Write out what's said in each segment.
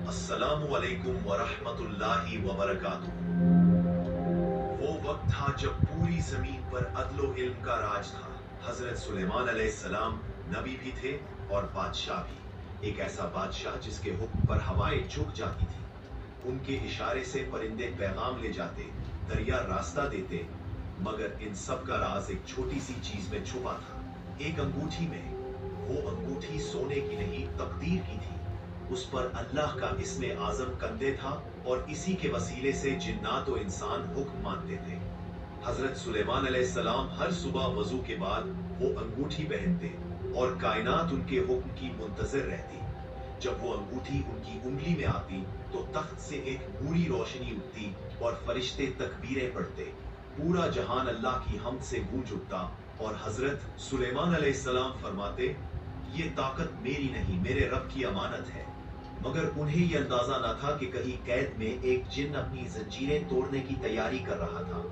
अस्सलामु अलैकुम वरहमतुल्लाहि वबरकातुहू। वो वक्त था जब पूरी जमीन पर अदलो इल्म का राज था। हजरत सुलेमान अलैहिस्सलाम नबी भी थे और बादशाह भी। एक ऐसा बादशाह जिसके हुक्म पर हवाएं झुक जाती थी, उनके इशारे से परिंदे पैगाम ले जाते, दरिया रास्ता देते, मगर इन सब का राज एक छोटी सी चीज में छुपा था, एक अंगूठी में। वो अंगूठी सोने की नहीं, तकदीर की थी। उस पर अल्लाह का इस्मे आजम कंधे था और इसी के वसीले से जिन्नात और इंसान हुक्म मानते थे। हजरत सुलेमान अलैहिस्सलाम हर सुबह वजू के बाद वो अंगूठी पहनते और कायनात उनके हुक्म की मुंतजर रहती। जब वो अंगूठी उनकी उंगली में आती तो तख्त से एक बूढ़ी रोशनी उठती और फरिश्ते तकबीरें पढ़ते। पूरा जहान अल्लाह की हमद से गूंज उठता और हजरत सुलेमान अलैहिस्सलाम फरमाते, ये ताकत मेरी नहीं, मेरे रब की अमानत है। मगर उन्हें ये अंदाजा न था कि कहीं कैद में एक जिन अपनी जंजीरें तोड़ने की तैयारी कर रहा था,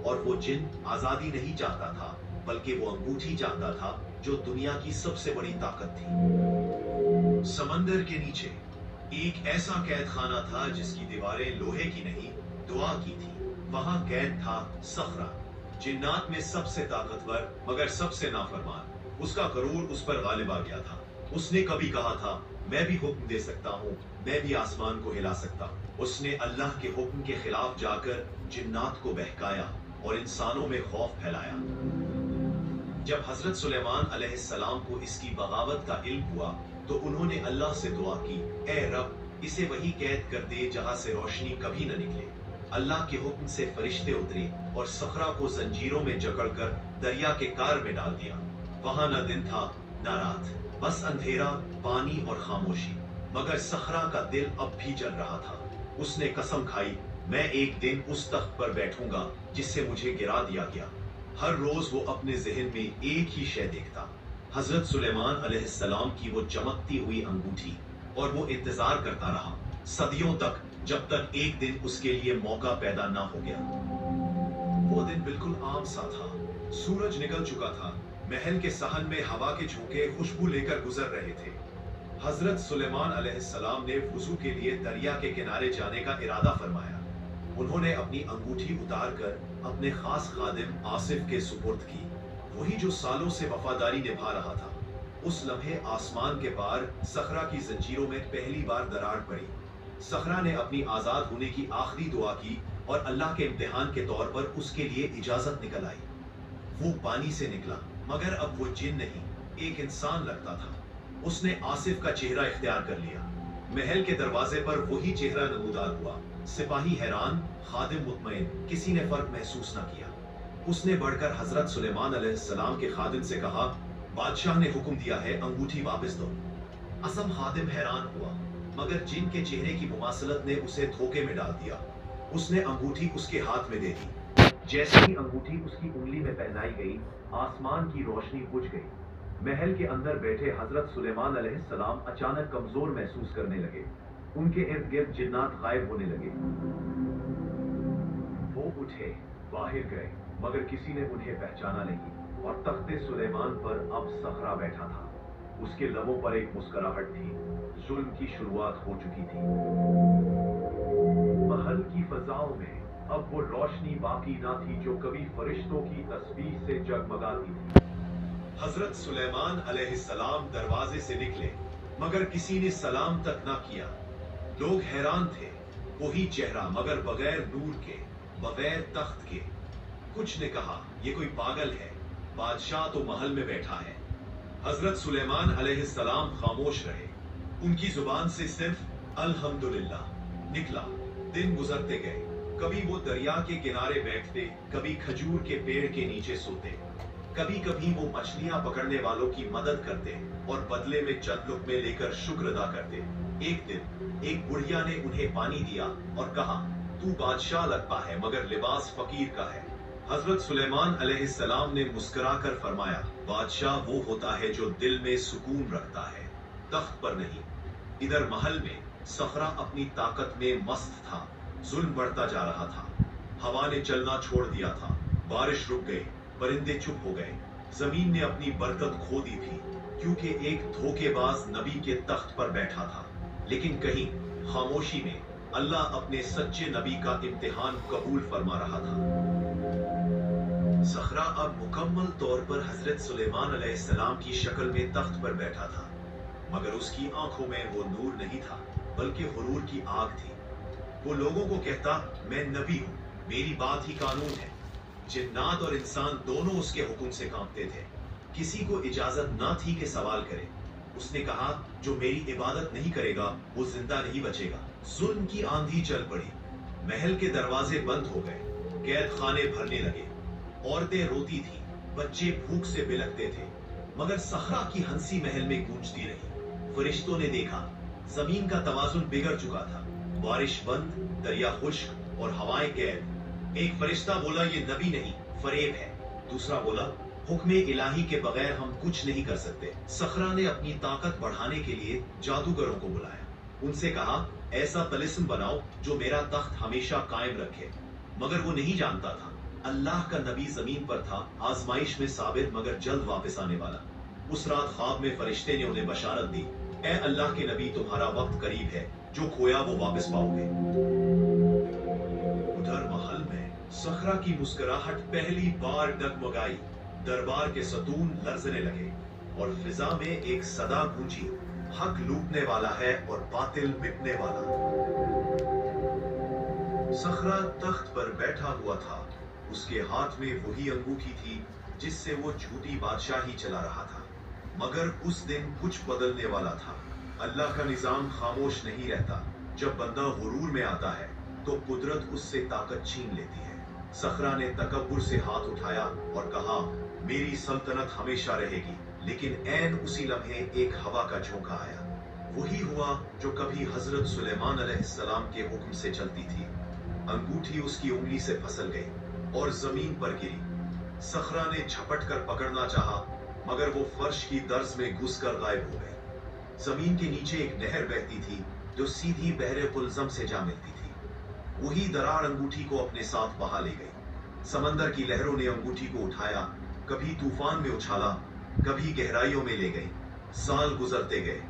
और वो जिन आजादी नहीं चाहता था, बल्कि वो अंगूठी चाहता था जो दुनिया की सबसे बड़ी ताकत थी। समंदर के नीचे एक ऐसा कैद खाना था जिसकी दीवारें लोहे की नहीं, दुआ की थी। वहां कैद था सखरा, जिन्नात में सबसे ताकतवर मगर सबसे नाफरमान। उसका गरूर उस पर गालिब आ गया था। उसने कभी कहा था, मैं भी हुक्म दे सकता हूँ, मैं भी आसमान को हिला सकता हूँ। उसने अल्लाह के हुक्म के खिलाफ जाकर जिन्नात को बहकाया और इंसानों में खौफ फैलाया। जब हजरत सुलेमान अलैहिस्सलाम को इसकी बगावत का इल्म हुआ तो उन्होंने अल्लाह से दुआ की, ए रब, इसे वही कैद कर दे जहाँ से रोशनी कभी न निकले। अल्लाह के हुक्म से फरिश्ते उतरे और सखरा को जंजीरों में जकड़कर दरिया के कार में डाल दिया। वहां न दिन था न रात, बस अंधेरा, पानी और खामोशी। मगर सखरा का दिल अब भी जल रहा था। उसने कसम खाई, मैं एक दिन उस तख्त पर बैठूंगा जिससे मुझे गिरा दिया गया। हर रोज वो अपने जहन में एक ही शय देखता, हजरत सुलेमान अलैहिस्सलाम की वो चमकती हुई अंगूठी। और वो इंतजार करता रहा सदियों तक, जब तक एक दिन उसके लिए मौका पैदा ना हो गया। वो दिन बिल्कुल आम सा था। सूरज निकल चुका था, महल के सहन में हवा के झोंके खुशबू लेकर गुजर रहे थे। हजरत सुलेमान अलैहिस्सलाम ने वुजू के लिए दरिया के किनारे जाने का इरादा फरमाया। उन्होंने अपनी अंगूठी उतारकर अपने खास खादिम आसिफ के सुपुर्द की, वही जो सालों से वफादारी निभा रहा था। उस लम्हे आसमान के पार सखरा की जंजीरों में पहली बार दरार पड़ी। सखरा ने अपनी आजाद होने की आखिरी दुआ की और अल्लाह के इम्तिहान के तौर पर उसके लिए इजाजत निकल आई। वो पानी से निकला, मगर अब वो जिन नहीं, एक इंसान लगता था। उसने आसिफ का चेहरा इख्तियार कर लिया। महल के दरवाजे पर वही चेहरा नमूदार हुआ। सिपाही हैरान, खादिम मुतमईन, किसी ने फर्क महसूस न किया। उसने बढ़कर हजरत सुलेमान अलैहिस्सलाम के खादिम से कहा, बादशाह ने हुक्म दिया है, अंगूठी वापस दो। असम खादिम हैरान हुआ, मगर जिन के चेहरे की मुमासलत ने उसे धोखे में डाल दिया। उसने अंगूठी उसके हाथ में दे दी। जैसे ही अंगूठी उसकी उंगली में पहनाई गई, आसमान की रोशनी बुझ गई। महल के अंदर बैठे हजरत सुलेमान अलैहिस्सलाम अचानक कमजोर महसूस करने लगे। उनके इर्द गिर्द जिन्नात गायब होने लगे। वो उठे, बाहर गए, मगर किसी ने उन्हें पहचाना नहीं। और तख्ते सुलेमान पर अब सखरा बैठा था। उसके लबों पर एक मुस्कुराहट थी। जुल्म की शुरुआत हो चुकी थी। महल की फजाओं में अब वो रोशनी बाकी ना थी जो कभी फरिश्तों की तस्वीर से जगमगाती थी। हजरत सुलेमान अलैहिस्सलाम दरवाजे से निकले, मगर किसी ने सलाम तक ना किया। लोग हैरान थे, वही चेहरा मगर बगैर नूर के, बगैर तख्त के। कुछ ने कहा, ये कोई पागल है, बादशाह तो महल में बैठा है। हजरत सुलेमान अलैहिस्सलाम खामोश रहे। उनकी जुबान से सिर्फ अल्हम्दुलिल्लाह निकला। दिन गुजरते गए। कभी वो दरिया के किनारे बैठते, कभी खजूर के पेड़ के नीचे सोते, कभी कभी वो मछलियां पकड़ने वालों की मदद करते और बदले में चंद लुक़मे लेकर शुक्र अदा करते। एक दिन एक बुढ़िया ने उन्हें पानी दिया और कहा, तू बादशाह लगता है मगर लिबास फकीर का है। हजरत सुलेमान अलैहिस्सलाम ने मुस्कुराकर फरमाया, बादशाह वो होता है जो दिल में सुकून रखता है, तख्त पर नहीं। इधर महल में सखरा अपनी ताकत में मस्त था। जुल्म बढ़ता जा रहा था। हवा ने चलना छोड़ दिया था। बारिश रुक गई, परिंदे चुप हो गए। जमीन ने अपनी बरकत खो दी थी, क्योंकि एक धोखेबाज नबी के तख्त पर बैठा था। लेकिन कहीं खामोशी में अल्लाह अपने सच्चे नबी का इम्तिहान कबूल फरमा रहा था। सखरा अब मुकम्मल तौर पर हजरत सुलेमान अलैहिस्सलाम की शक्ल में तख्त पर बैठा था, मगर उसकी आंखों में वो नूर नहीं था बल्कि गुरूर की आग थी। वो लोगों को कहता, मैं नबी हूँ, मेरी बात ही कानून है। जिन्नात और इंसान दोनों उसके हुक्म से कांपते थे। किसी को इजाजत ना थी कि सवाल करे। उसने कहा, जो मेरी इबादत नहीं करेगा वो जिंदा नहीं बचेगा। जुल्म की आंधी चल पड़ी, महल के दरवाजे बंद हो गए, कैद खाने भरने लगे, औरतें रोती थी, बच्चे भूख से बिलखते थे, मगर सखरा की हंसी महल में गूंजती रही। फरिश्तों ने देखा, जमीन का तवाजुन बिगड़ चुका था, बारिश बंद, दरिया खुश्क और हवाएं कैद। एक फरिश्ता बोला, ये नबी नहीं, फरेब है। दूसरा बोला, हुक्म इलाही के बगैर हम कुछ नहीं कर सकते। सखरा ने अपनी ताकत बढ़ाने के लिए जादूगरों को बुलाया। उनसे कहा, ऐसा तलिस्म बनाओ जो मेरा तख्त हमेशा कायम रखे। मगर वो नहीं जानता था, अल्लाह का नबी जमीन पर था, आजमाइश में साबिर मगर जल्द वापस आने वाला। उस रात ख्वाब में फरिश्ते ने उन्हें बशारत दी, ए अल्लाह के नबी, तुम्हारा वक्त करीब है, जो खोया वो वापस पाओगे। उधर महल में सखरा की मुस्कुराहट पहली बार डगमगाई। दरबार के सतून लरजने लगे और फिजा में एक सदा गूंजी, हक लूटने वाला है और बातिल मिटने वाला। सखरा तख्त पर बैठा हुआ था, उसके हाथ में वही अंगूठी थी जिससे वो झूठी बादशाही चला रहा था। मगर उस दिन कुछ बदलने वाला था। अल्लाह का निजाम खामोश नहीं रहता। जब बंदा गुरूर में आता है तो कुदरत उससे ताकत छीन लेती है। सखरा ने तकब्बुर से हाथ उठाया और कहा, मेरी सल्तनत हमेशा रहेगी। लेकिन ऐन उसी लम्हे एक हवा का झोंका आया। वही हुआ जो कभी हजरत सुलेमान अलैहिस्सलाम के हुक्म से चलती थी। अंगूठी उसकी उंगली से फिसल गई और जमीन पर गिरी। सखरा ने झपट कर पकड़ना चाहा, मगर वो फर्श की दर्ज में घुसकर गायब हो गए। जमीन के नीचे एक नहर बहती थी जो सीधी बहरे कुलजम से जा मिलती थी। वही दरार अंगूठी को अपने साथ बहा ले गई। समंदर की लहरों ने अंगूठी को उठाया, कभी तूफान में उछाला, कभी गहराइयों में ले गई। साल गुजरते गए।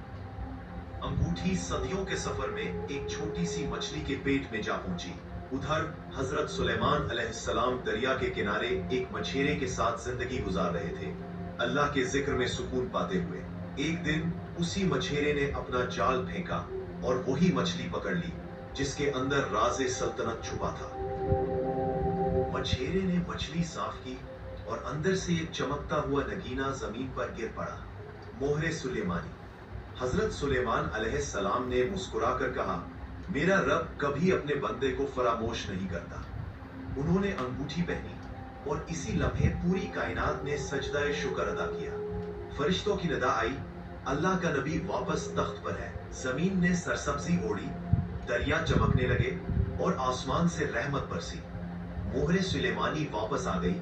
अंगूठी सदियों के सफर में एक छोटी सी मछली के पेट में जा पहुंची। उधर हजरत सुलेमान अलैहिस्सलाम दरिया के किनारे एक मछेरे के साथ जिंदगी गुजार रहे थे, अल्लाह के जिक्र में सुकून पाते हुए। एक दिन उसी मछेरे ने अपना जाल फेंका और वही मछली पकड़ ली जिसके अंदर राज़े सल्तनत छुपा था। मछेरे ने मछली साफ की और अंदर से एक चमकता हुआ नगीना जमीन पर गिर पड़ा। मोहरे सुलेमानी। हजरत सुलेमान अलैहिस्सलाम ने मुस्कुराकर कहा, मेरा रब कभी अपने बंदे को फरामोश नहीं करता। उन्होंने अंगूठी पहनी और इसी लम्हे पूरी कायनात ने सजदा शुक्र अदा किया। फरिश्तों की निदा आई, अल्लाह का नबी वापस तख्त पर है। जमीन ने सरसब्जी ओढ़ी, दरिया चमकने लगे और आसमान से रहमत बरसी। मोहरे सुलेमानी वापस आ गई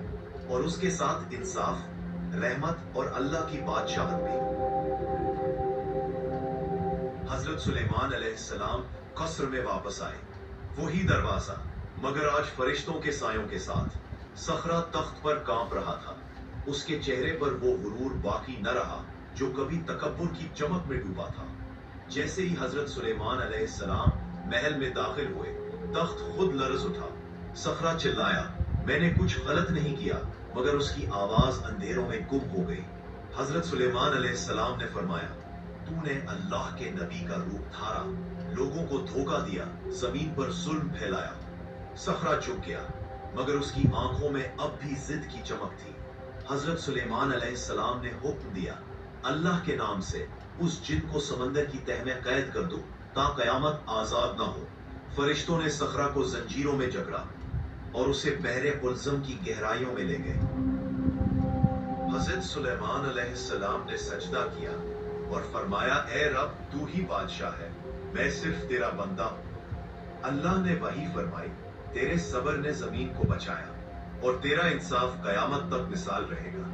और उसके साथ इंसाफ, रहमत और अल्लाह की बादशाहत भी। हजरत सुलेमान अलैहिस्सलाम कस्र में वापस आए। वही दरवाजा, मगर आज फरिश्तों के सायों के साथ। सखरा तख्त पर कांप रहा था। उसके चेहरे पर वो गुरूर बाकी न रहा जो कभी तकब्बुर की चमक में डूबा था। जैसे ही हजरत सुलेमान अलैहिस्सलाम महल में दाखिल हुए, तख्त खुद लर्ज उठा। सखरा चिल्लाया, मैंने कुछ गलत नहीं किया, मगर उसकी आवाज अंधेरों में गुम हो गई। हजरत सुलेमान अलैहिस्सलाम ने फरमाया, तूने अल्लाह के नबी का रूप धारा, लोगों को धोखा दिया, जमीन पर जुल्म फैलाया। सखरा चुप गया, मगर उसकी आंखों में अब भी जिद की चमक थी। हजरत सुलेमान अलैहिस्सलाम ने हुक्म दिया, अल्लाह के नाम से उस जिन को समंदर की तह में कैद कर दो ता कयामत आजाद ना हो। फरिश्तों ने सखरा को जंजीरों में जकड़ा और उसे बहरे कुलज़म की गहराइयों में ले गए। हजरत सुलेमान अलैहिस्सलाम ने सजदा किया और फरमाया, ए रब, तू ही बादशाह है, मैं सिर्फ तेरा बंदा हूं। अल्लाह ने वही फरमाई, तेरे सब्र ने जमीन को बचाया और तेरा इंसाफ कयामत तक मिसाल रहेगा।